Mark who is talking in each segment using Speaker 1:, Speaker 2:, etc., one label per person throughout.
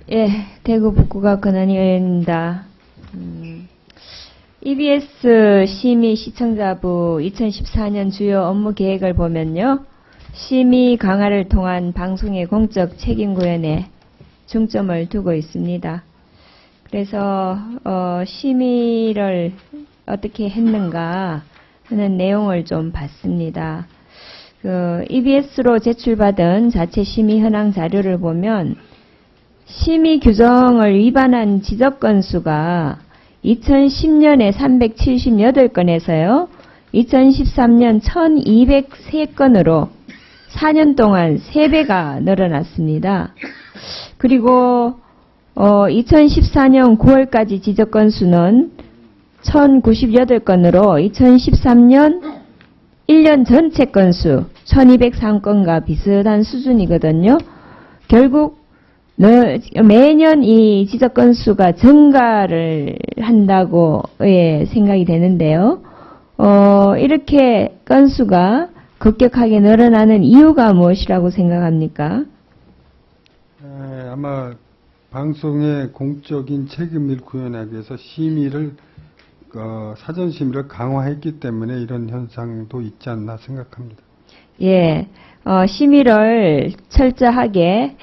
Speaker 1: 예, 대구 북구가 권한희 의원입니다. EBS 심의 시청자부 2014년 주요 업무 계획을 보면요. 심의 강화를 통한 방송의 공적 책임 구현에 중점을 두고 있습니다. 그래서 심의를 어떻게 했는가 하는 내용을 좀 봤습니다. EBS로 제출받은 자체 심의 현황 자료를 보면 심의 규정을 위반한 지적 건수가 2010년에 378건에서요. 2013년 1203건으로 4년 동안 3배가 늘어났습니다. 그리고 2014년 9월까지 지적 건수는 1098건으로 2013년 1년 전체 건수 1203건과 비슷한 수준이거든요. 결국 매년 이 지적 건수가 증가를 한다고 생각이 되는데요. 이렇게 건수가 급격하게 늘어나는 이유가 무엇이라고 생각합니까?
Speaker 2: 아마 방송의 공적인 책임을 구현하기 위해서 심의를 사전 심의를 강화했기 때문에 이런 현상도 있지 않나 생각합니다. 예,
Speaker 1: 심의를 철저하게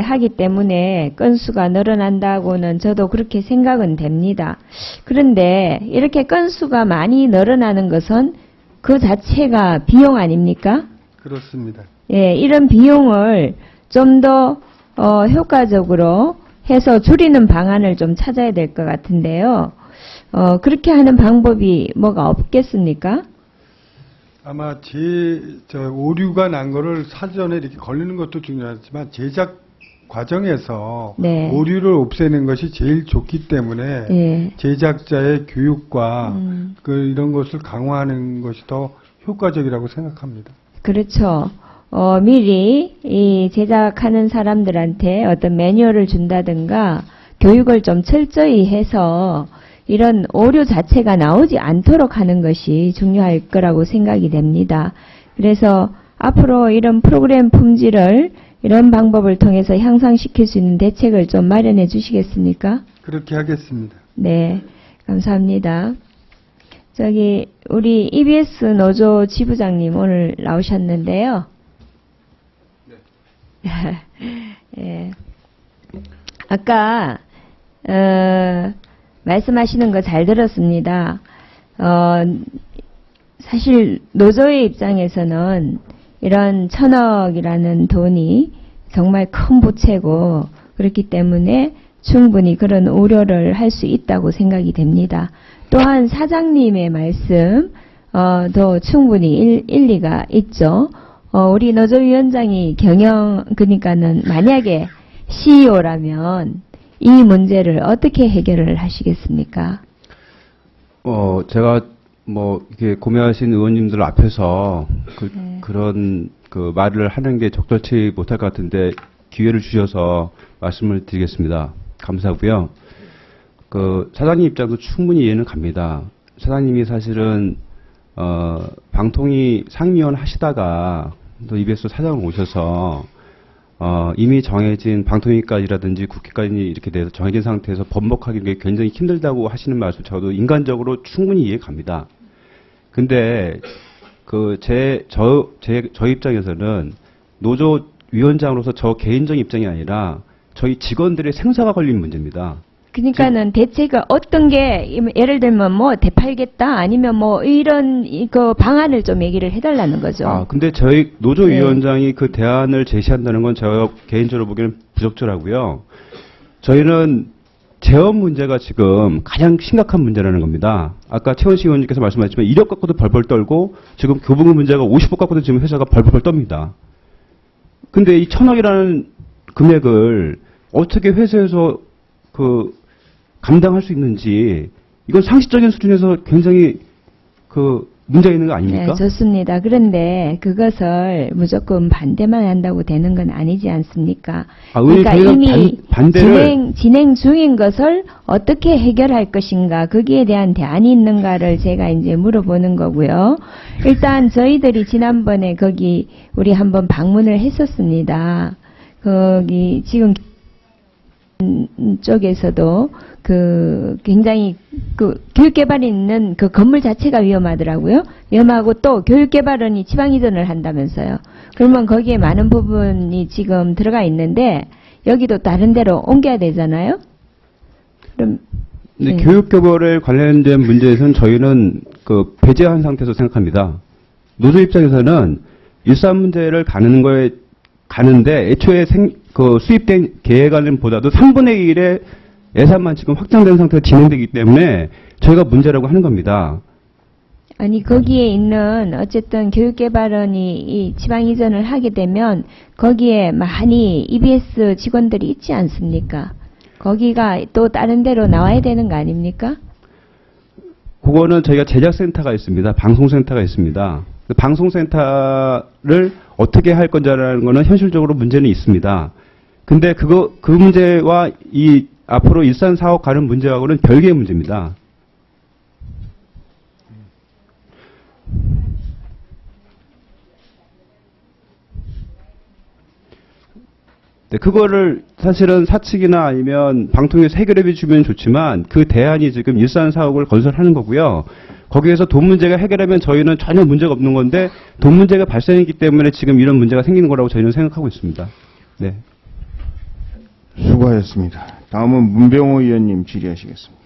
Speaker 1: 하기 때문에 건수가 늘어난다고는 저도 그렇게 생각은 됩니다. 그런데 이렇게 건수가 많이 늘어나는 것은 그 자체가 비용 아닙니까?
Speaker 2: 그렇습니다.
Speaker 1: 예, 이런 비용을 좀 더 효과적으로 해서 줄이는 방안을 좀 찾아야 될 것 같은데요. 그렇게 하는 방법이 뭐가 없겠습니까?
Speaker 2: 아마 오류가 난 거를 사전에 이렇게 걸리는 것도 중요하지만 제작 과정에서 네. 오류를 없애는 것이 제일 좋기 때문에 네. 제작자의 교육과 이런 것을 강화하는 것이 더 효과적이라고 생각합니다.
Speaker 1: 그렇죠. 미리 이 제작하는 사람들한테 어떤 매뉴얼을 준다든가 교육을 좀 철저히 해서 이런 오류 자체가 나오지 않도록 하는 것이 중요할 거라고 생각이 됩니다. 그래서 앞으로 이런 프로그램 품질을 이런 방법을 통해서 향상시킬 수 있는 대책을 좀 마련해 주시겠습니까?
Speaker 2: 그렇게 하겠습니다.
Speaker 1: 네, 감사합니다. 우리 EBS 노조 지부장님 오늘 나오셨는데요. 네. 예. 아까 말씀하시는 거 잘 들었습니다. 사실 노조의 입장에서는 이런 1000억이라는 돈이 정말 큰 부채고 그렇기 때문에 충분히 그런 우려를 할 수 있다고 생각이 됩니다. 또한 사장님의 말씀도 충분히 일리가 있죠. 우리 노조위원장이 그러니까는 만약에 CEO라면 이 문제를 어떻게 해결을 하시겠습니까?
Speaker 3: 제가 이렇게 고민하신 의원님들 앞에서 그런 말을 하는 게 적절치 못할 것 같은데 기회를 주셔서 말씀을 드리겠습니다. 감사하고요. 사장님 입장도 충분히 이해는 갑니다. 사장님이 사실은 방통위 상임위원 하시다가 또 EBS 사장으로 오셔서 이미 정해진 방통위까지라든지 국회까지 이렇게 돼서 정해진 상태에서 번복하기 굉장히 힘들다고 하시는 말씀 저도 인간적으로 충분히 이해 갑니다. 근데 저 입장에서는 노조 위원장으로서 저 개인적인 입장이 아니라 저희 직원들의 생사가 걸린 문제입니다.
Speaker 1: 그러니까는 대체가 어떤 게 예를 들면 대팔겠다 아니면 이런 방안을 좀 얘기를 해달라는 거죠.
Speaker 3: 근데 저희 노조 위원장이 그 대안을 제시한다는 건 제가 개인적으로 보기에는 부적절하고요. 저희는 재원 문제가 지금 가장 심각한 문제라는 겁니다. 아까 최원식 의원님께서 말씀하셨지만 1억 갖고도 벌벌 떨고 지금 교부금 문제가 50억 갖고도 지금 회사가 벌벌 떱니다. 근데 이 1000억이라는 금액을 어떻게 회사에서 감당할 수 있는지 이건 상식적인 수준에서 굉장히 문제가 있는 거 아닙니까?
Speaker 1: 네, 좋습니다. 그런데 그것을 무조건 반대만 한다고 되는 건 아니지 않습니까? 그러니까 이미 진행 중인 것을 어떻게 해결할 것인가 거기에 대한 대안이 있는가를 제가 이제 물어보는 거고요. 일단 저희들이 지난번에 거기 우리 한번 방문을 했었습니다. 거기 지금 쪽에서도 굉장히 교육개발이 있는 그 건물 자체가 위험하더라고요. 위험하고 또 교육개발원이 지방 이전을 한다면서요. 그러면 거기에 많은 부분이 지금 들어가 있는데 여기도 다른 데로 옮겨야 되잖아요. 그럼
Speaker 3: 네,
Speaker 1: 네.
Speaker 3: 교육개발에 관련된 문제에서는 저희는 배제한 상태에서 생각합니다. 노조 입장에서는 일산 문제를 가는데 애초에 수입된 계획안보다도 3분의 1의 예산만 지금 확정된 상태로 진행되기 때문에 저희가 문제라고 하는 겁니다.
Speaker 1: 아니 거기에 있는 어쨌든 교육개발원이 이 지방 이전을 하게 되면 거기에 많이 EBS 직원들이 있지 않습니까? 거기가 또 다른 데로 나와야 되는 거 아닙니까?
Speaker 3: 그거는 저희가 제작센터가 있습니다. 방송센터가 있습니다. 그 방송센터를 어떻게 할 건지라는 거는 현실적으로 문제는 있습니다. 근데 그 문제와 앞으로 일산 사업 가는 문제하고는 별개의 문제입니다. 네, 그거를 사실은 사측이나 아니면 방통위에서 해결해 주면 좋지만 그 대안이 지금 일산 사업을 건설하는 거고요. 거기에서 돈 문제가 해결하면 저희는 전혀 문제가 없는 건데 돈 문제가 발생했기 때문에 지금 이런 문제가 생기는 거라고 저희는 생각하고 있습니다. 네.
Speaker 4: 수고하셨습니다. 다음은 문병호 의원님 질의하시겠습니다.